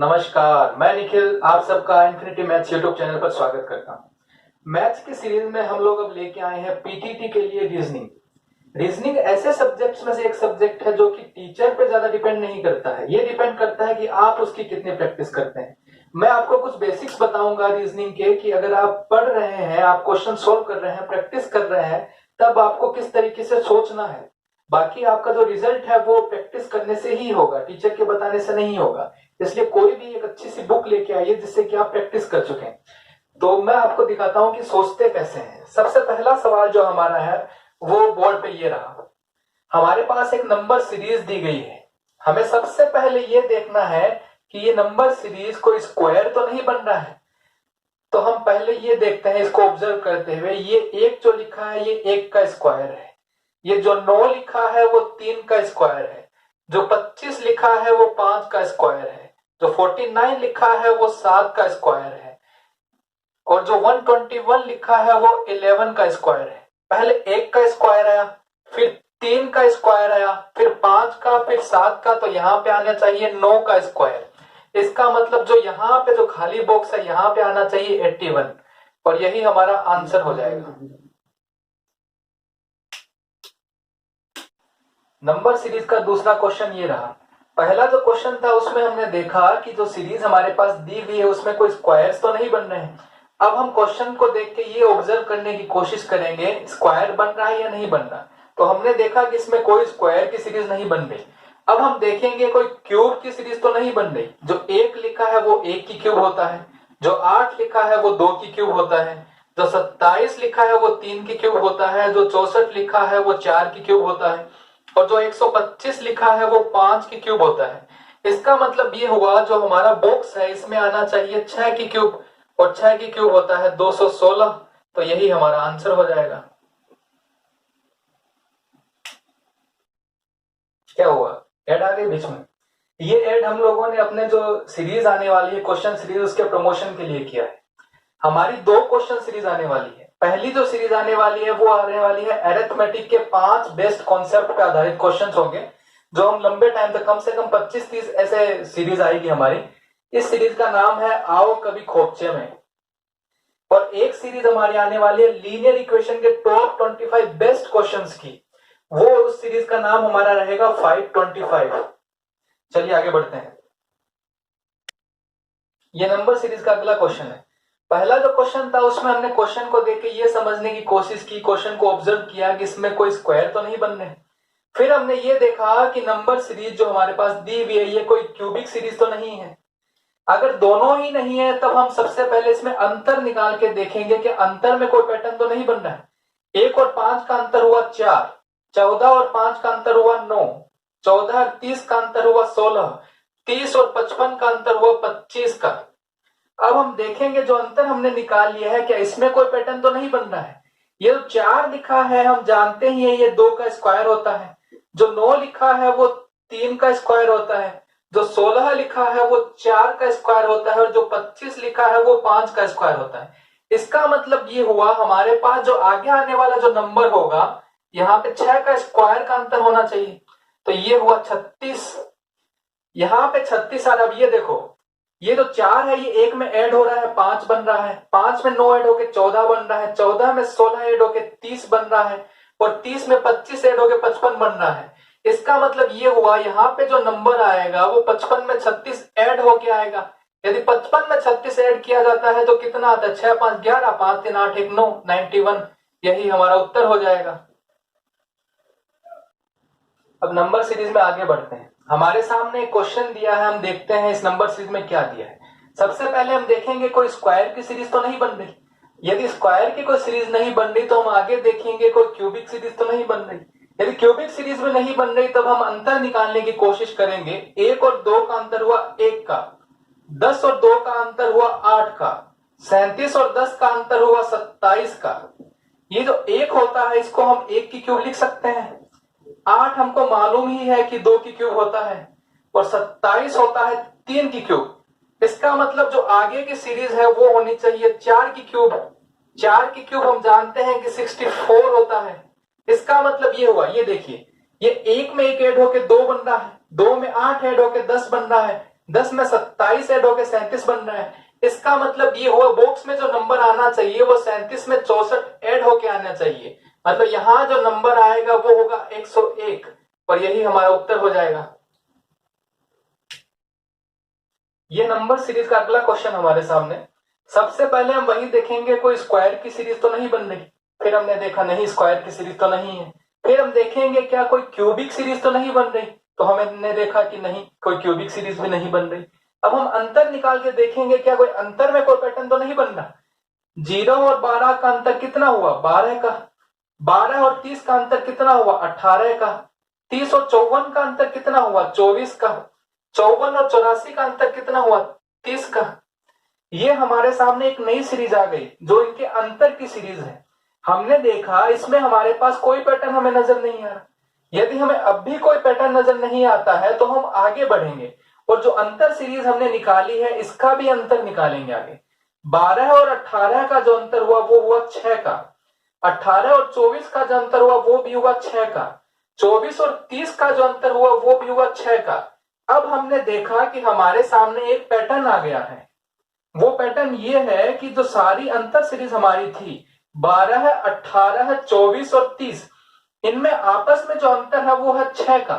नमस्कार, मैं निखिल आप सबका इन्फिनिटी मैथ्स यूट्यूब चैनल पर स्वागत करता हूं। मैथ्स की सीरीज में हम लोग अब लेके आए हैं पीटीटी के लिए रीजनिंग। रीजनिंग ऐसे सब्जेक्ट्स में से एक सब्जेक्ट है जो कि टीचर पे ज्यादा डिपेंड नहीं करता है, ये डिपेंड करता है कि आप उसकी कितनी प्रैक्टिस करते हैं। मैं आपको कुछ बेसिक्स बताऊंगा रीजनिंग के कि अगर आप पढ़ रहे हैं, आप क्वेश्चन सोल्व कर रहे हैं, प्रैक्टिस कर रहे हैं, तब आपको किस तरीके से सोचना है। बाकी आपका जो रिजल्ट है वो प्रैक्टिस करने से ही होगा, टीचर के बताने से नहीं होगा। इसलिए कोई भी एक अच्छी सी बुक लेके आइए जिससे कि आप प्रैक्टिस कर चुके हैं। तो मैं आपको दिखाता हूं कि सोचते कैसे हैं। सबसे पहला सवाल जो हमारा है वो बोर्ड पे ये रहा। हमारे पास एक नंबर सीरीज दी गई है। हमें सबसे पहले ये देखना है कि ये नंबर सीरीज को स्क्वायर तो नहीं बन रहा है। तो हम पहले ये देखते हैं, इसको ऑब्जर्व करते हुए, ये एक जो लिखा है ये एक का स्क्वायर है, ये जो 9 लिखा है वो 3 का स्क्वायर है, जो 25 लिखा है वो 5 का स्क्वायर है, जो 49 लिखा है वो 7 का स्क्वायर है, और जो 121 लिखा है वो 11 का स्क्वायर है। पहले 1 का स्क्वायर आया, फिर 3 का स्क्वायर आया, फिर 5 का, फिर 7 का, तो यहां पे आना चाहिए 9 का स्क्वायर। इसका मतलब जो यहां पे जो खाली बॉक्स है यहां पे आना चाहिए 81, और यही हमारा आंसर हो जाएगा। नंबर सीरीज का दूसरा क्वेश्चन ये रहा। पहला जो क्वेश्चन था उसमें हमने देखा कि जो सीरीज हमारे पास दी हुई है उसमें कोई स्क्वायर्स तो नहीं बन रहे हैं। अब हम क्वेश्चन को देख के ये ऑब्जर्व करने की कोशिश करेंगे स्क्वायर बन रहा है या नहीं बन रहा। तो हमने देखा कि इसमें कोई स्क्वायर की सीरीज नहीं बन रही। अब हम देखेंगे कोई क्यूब की सीरीज तो नहीं बन रही। जो 1 लिखा है वो 1 की क्यूब होता है, जो 8 लिखा है वो 2 की क्यूब होता है, जो 27 लिखा है वो 3 की क्यूब होता है, जो 64 लिखा है वो 4 की क्यूब होता है, और जो 125 लिखा है वो 5 की क्यूब होता है। इसका मतलब ये हुआ जो हमारा बॉक्स है इसमें आना चाहिए 6 की क्यूब, और 6 की क्यूब होता है 216। तो यही हमारा आंसर हो जाएगा। क्या हुआ, ऐड आ गई बीच में। ये ऐड हम लोगों ने अपने जो सीरीज आने वाली है क्वेश्चन सीरीज उसके प्रमोशन के लिए किया है। हमारी 2 क्वेश्चन सीरीज आने वाली है। पहली जो सीरीज आने वाली है वो आने वाली है अरिथमेटिक के 5 बेस्ट कॉन्सेप्ट पे आधारित क्वेश्चंस होंगे, जो हम लंबे टाइम तक, कम से कम 25-30 ऐसे सीरीज आएगी हमारी। इस सीरीज का नाम है आओ कभी खोपचे में। और एक सीरीज हमारी आने वाली है लीनियर इक्वेशन के टॉप 25 बेस्ट क्वेश्चंस की, वो उस सीरीज का नाम हमारा रहेगा 525। चलिए आगे बढ़ते हैं। ये नंबर सीरीज का अगला क्वेश्चन है। पहला जो क्वेश्चन था उसमें हमने क्वेश्चन को देख के ये समझने की कोशिश की, क्वेश्चन को ऑब्जर्व किया कि इसमें कोई स्क्वायर तो नहीं बन रहे। फिर हमने ये देखा कि नंबर सीरीज जो हमारे पास दी हुई है ये कोई क्यूबिक सीरीज तो नहीं है। अगर दोनों ही नहीं है तब हम सबसे पहले इसमें अंतर निकाल के देखेंगे कि अंतर में कोई पैटर्न तो नहीं बन रहा है। 1 और 5 का अंतर हुआ 4, 14 और 5 का अंतर हुआ 9, 14 और 30 का अंतर हुआ 16, 30 और 55 का अंतर हुआ 25 का। अब हम देखेंगे जो अंतर हमने निकाल लिया है क्या इसमें कोई पैटर्न तो नहीं बन रहा है। ये जो 4 लिखा है हम जानते ही है ये 2 का स्क्वायर होता है, जो 9 लिखा है वो 3 का स्क्वायर होता है, जो 16 लिखा है वो 4 का स्क्वायर होता है, और जो 25 लिखा है वो 5 का स्क्वायर होता है। इसका मतलब ये हुआ हमारे पास जो आगे आने वाला जो नंबर होगा यहाँ पे 6 का स्क्वायर का अंतर होना चाहिए। तो ये हुआ 36, यहाँ पे 36 आ रहा। अब ये देखो, ये जो 4 है ये 1 में ऐड हो रहा है 5 बन रहा है, 5 में 9 ऐड होके 14 बन रहा है, 14 में 16 ऐड होके 30 बन रहा है, और 30 में 25 ऐड होके 55 बन रहा है। इसका मतलब ये हुआ यहाँ पे जो नंबर आएगा वो 55 में 36 ऐड होके आएगा। यदि 55 में 36 ऐड किया जाता है तो कितना आता है, 6 5 11, 5 3 8 1 9, 91। यही हमारा उत्तर हो जाएगा। अब नंबर सीरीज में आगे बढ़ते हैं। हमारे सामने एक क्वेश्चन दिया है, हम देखते हैं इस नंबर सीरीज में क्या दिया है। सबसे पहले हम देखेंगे कोई स्क्वायर की सीरीज तो नहीं बन रही। यदि स्क्वायर की कोई सीरीज नहीं बन रही तो हम आगे देखेंगे कोई क्यूबिक सीरीज तो नहीं बन रही। यदि क्यूबिक सीरीज में नहीं बन रही तब हम अंतर निकालने की कोशिश करेंगे। 1 और 2 का अंतर हुआ 1 का, 10 और 2 का अंतर हुआ 8 का, 37 और 10 का अंतर हुआ 27 का। ये जो 1 होता है इसको हम 1 की क्यूब लिख सकते हैं। 8 हमको मालूम ही है कि 2 की क्यूब होता है, और 27 होता है 3 की क्यूब। इसका मतलब जो आगे की सीरीज है वो होनी चाहिए 4 की क्यूब। 4 की क्यूब हम जानते हैं कि 64 होता है। इसका मतलब ये हुआ, ये देखिए, ये 1 में 1 ऐड होके 2 बन रहा है, 2 में 8 ऐड होके 10 बन रहा है, 10 में 27 ऐड होके 37 बन रहा है। इसका मतलब ये हुआ बॉक्स में जो नंबर आना चाहिए वो 37 में 64 ऐड होके आना चाहिए, मतलब यहां जो नंबर आएगा वो होगा 101 और यही हमारा उत्तर हो जाएगा। ये नंबर सीरीज का अगला क्वेश्चन हमारे सामने। सबसे पहले हम वही देखेंगे कोई स्क्वायर की सीरीज तो नहीं बन रही, फिर हमने देखा नहीं स्क्वायर की सीरीज तो नहीं है। फिर हम देखेंगे क्या कोई क्यूबिक सीरीज तो नहीं बन रही, तो हमने देखा कि नहीं कोई क्यूबिक सीरीज भी नहीं बन रही। अब हम अंतर निकाल के देखेंगे क्या कोई अंतर में कोई पैटर्न तो नहीं बन रहा। 0 और 12 का अंतर कितना हुआ 12 का, 12 और 30 का अंतर कितना हुआ 18 का, 30 और 54 का अंतर कितना हुआ 24 का, 54 और 84 का अंतर कितना हुआ 30 का। ये हमारे सामने एक नई सीरीज आ गई जो इनके अंतर की सीरीज है। हमने देखा इसमें हमारे पास कोई पैटर्न हमें नजर नहीं आ रहा। यदि हमें अब भी कोई पैटर्न नजर नहीं आता है तो हम आगे बढ़ेंगे और जो अंतर सीरीज हमने निकाली है इसका भी अंतर निकालेंगे आगे। 12 और 18 का जो अंतर हुआ वो हुआ 6 का, 18 और 24 का जो अंतर हुआ वो भी हुआ 6 का, 24 और 30 का जो अंतर हुआ वो भी हुआ 6 का। अब हमने देखा कि हमारे सामने एक पैटर्न आ गया है। वो पैटर्न ये है कि जो सारी अंतर सीरीज हमारी थी 12, 18, 24 और 30, इनमें आपस में जो अंतर है वो है 6 का।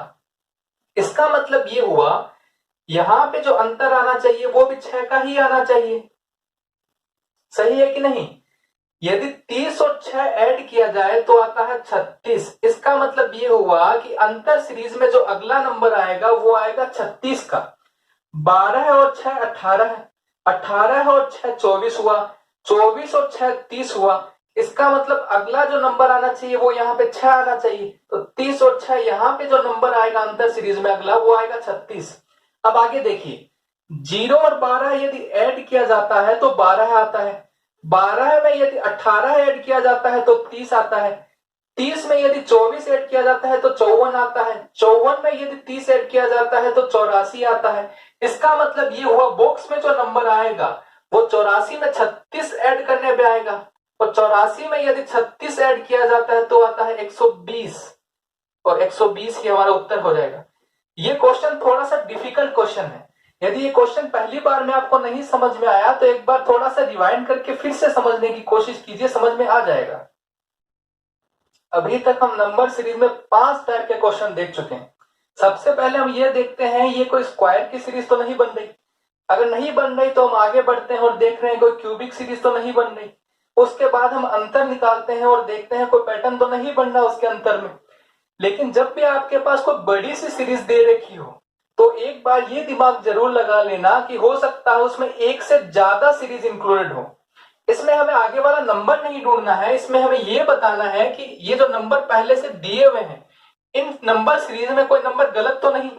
इसका मतलब ये हुआ यहां पे जो अंतर आना चाहिए वो भी 6 का ही आना चाहिए। सही है कि नहीं। यदि 30 और 6 ऐड किया जाए तो आता है 36। इसका मतलब ये हुआ कि अंतर सीरीज में जो अगला नंबर आएगा वो आएगा 36 का। 12 और 6 18 है, 18 और 6 24 हुआ, 24 और 6 30 हुआ। इसका मतलब अगला जो नंबर आना चाहिए वो यहाँ पे 6 आना चाहिए, तो 30 और 6 यहाँ पे जो नंबर आएगा अंतर सीरीज में अगला वो आएगा 36। अब आगे देखिए 0 और 12 यदि ऐड किया जाता है तो 12 आता है, 12 में यदि 18 ऐड किया जाता है तो 30 आता है, 30 में यदि 24 ऐड किया जाता है तो 54 आता है, 54 में यदि 30 ऐड किया जाता है तो 84 आता है। इसका मतलब ये हुआ बॉक्स में जो नंबर आएगा वो 84 में 36 ऐड करने पे आएगा और 84 में यदि 36 ऐड किया जाता है तो आता है 120 और 120 ही हमारा उत्तर हो जाएगा। ये क्वेश्चन थोड़ा सा डिफिकल्ट क्वेश्चन है। यदि ये क्वेश्चन पहली बार में आपको नहीं समझ में आया तो एक बार थोड़ा सा रिवाइंड करके फिर से समझने की कोशिश कीजिए, समझ में आ जाएगा। अभी तक हम नंबर सीरीज में 5 टाइप के क्वेश्चन देख चुके हैं। सबसे पहले हम ये देखते हैं ये कोई स्क्वायर की सीरीज तो नहीं बन रही। अगर नहीं बन रही तो हम आगे बढ़ते हैं और देख रहे हैं कोई क्यूबिक सीरीज तो नहीं बन रही। उसके बाद हम अंतर निकालते हैं और देखते हैं कोई पैटर्न तो नहीं बन रहा उसके अंतर में। लेकिन जब भी आपके पास कोई बड़ी सी सीरीज दे रखी हो तो एक बार ये दिमाग जरूर लगा लेना कि हो सकता है उसमें एक से ज्यादा सीरीज इंक्लूडेड हो। इसमें हमें आगे वाला नंबर नहीं ढूंढना है, इसमें हमें ये बताना है कि ये जो नंबर पहले से दिए हुए हैं इन नंबर सीरीज में कोई नंबर गलत तो नहीं।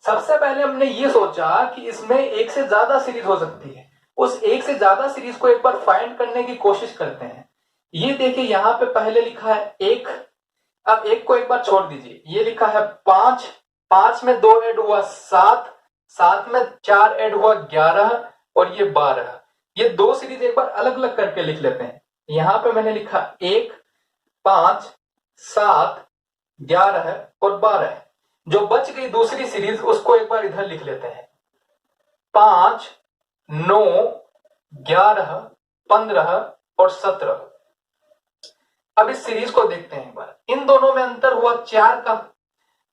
सबसे पहले हमने ये सोचा कि इसमें एक से ज्यादा सीरीज हो सकती है, उस एक से ज्यादा सीरीज को एक बार फाइंड करने की कोशिश करते हैं। ये देखिए यहाँ पे पहले लिखा है 1, अब 1 को एक बार छोड़ दीजिए, ये लिखा है 5, 5 में 2 ऐड हुआ 7, 7 में 4 ऐड हुआ 11 और ये 12। ये दो सीरीज एक बार अलग अलग करके लिख लेते हैं। यहां पे मैंने लिखा 1, 5, 7, 11 और 12। जो बच गई दूसरी सीरीज उसको एक बार इधर लिख लेते हैं 5, 9, 11, 15 और 17। अब इस सीरीज को देखते हैं एक बार। इन दोनों में अंतर हुआ 4 का,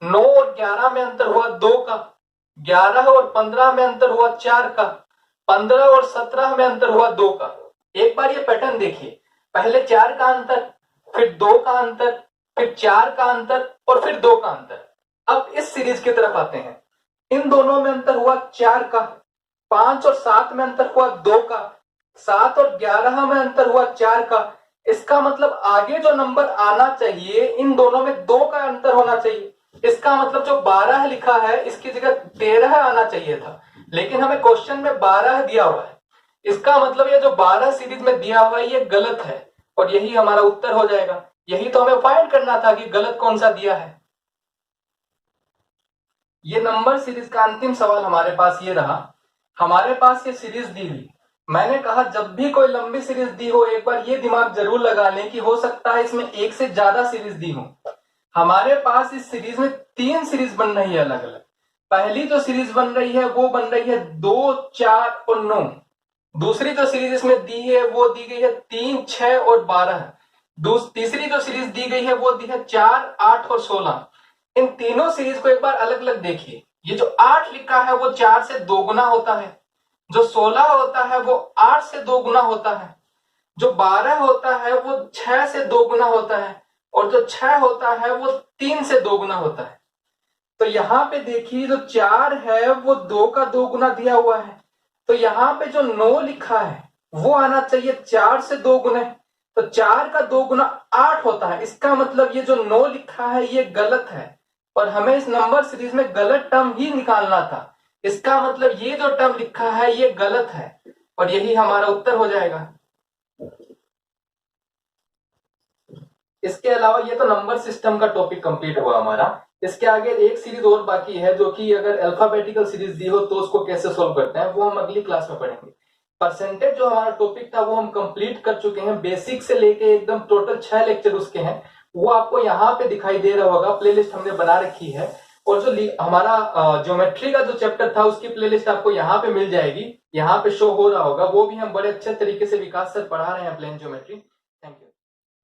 9 और 11 में अंतर हुआ 2 का, 11 और 15 में अंतर हुआ 4 का, 15 और 17 में अंतर हुआ 2 का। एक बार ये पैटर्न देखिए, पहले 4 का अंतर, फिर 2 का अंतर, फिर 4 का अंतर और फिर 2 का अंतर। अब इस सीरीज की तरफ आते हैं। इन दोनों में अंतर हुआ 4 का, 5 और 7 में अंतर हुआ 2 का, 7 और 11 में अंतर हुआ 4 का। इसका मतलब आगे जो नंबर आना चाहिए इन दोनों में 2 का अंतर होना चाहिए। इसका मतलब जो 12 लिखा है इसकी जगह 13 आना चाहिए था, लेकिन हमें क्वेश्चन में 12 दिया हुआ है। इसका मतलब ये जो 12 सीरीज में दिया हुआ है ये गलत है और यही हमारा उत्तर हो जाएगा। यही तो हमें फाइंड करना था कि गलत कौन सा दिया है। ये नंबर सीरीज का अंतिम सवाल हमारे पास ये रहा। हमारे पास ये सीरीज दी हुई, मैंने कहा जब भी कोई लंबी सीरीज दी हो एक बार ये दिमाग जरूर लगा लें कि हो सकता है इसमें एक से ज्यादा सीरीज दी हो। हमारे पास इस सीरीज में 3 सीरीज बन रही है अलग अलग। पहली जो सीरीज बन रही है वो बन रही है 2, 4 और 9। दूसरी जो सीरीज इसमें दी है वो दी गई है 3, 6 और 12। तीसरी जो सीरीज दी गई है वो दी है 4, 8 और 16। इन तीनों सीरीज को एक बार अलग अलग देखिए। ये जो 8 लिखा है वो 4 से 2 गुना होता है, जो 16 होता है वो 8 से 2 गुना होता है, जो 12 होता है वो 6 से 2 गुना होता है, और जो 6 होता है वो 3 से 2 गुना होता है। तो यहां पे देखिए जो 4 है वो 2 का 2 गुना दिया हुआ है, तो यहां पे जो 9 लिखा है वो आना चाहिए 4 से 2 गुना। तो 4 का 2 गुना 8 होता है। इसका मतलब ये जो 9 लिखा है ये गलत है, और हमें इस नंबर सीरीज में गलत टर्म ही निकालना था। इसका मतलब ये जो टर्म लिखा है ये गलत है, और यही हमारा उत्तर हो जाएगा। इसके अलावा ये तो नंबर सिस्टम का टॉपिक कंप्लीट हुआ हमारा। इसके आगे एक सीरीज और बाकी है, जो कि अगर अल्फाबेटिकल सीरीज दी हो तो उसको कैसे सोल्व करते हैं वो हम अगली क्लास में पढ़ेंगे। परसेंटेज जो हमारा टॉपिक था वो हम कंप्लीट कर चुके हैं, बेसिक से लेके एकदम टोटल 6 लेक्चर उसके हैं, वो आपको यहाँ पे दिखाई दे रहा होगा। प्लेलिस्ट हमने बना रखी है, और जो हमारा ज्योमेट्री का जो चैप्टर था उसकी प्लेलिस्ट आपको यहाँ पे मिल जाएगी, यहाँ पे शो हो रहा होगा। वो भी हम बड़े अच्छे तरीके से विकास सर पढ़ा रहे हैं, प्लेन ज्योमेट्री। Thank you.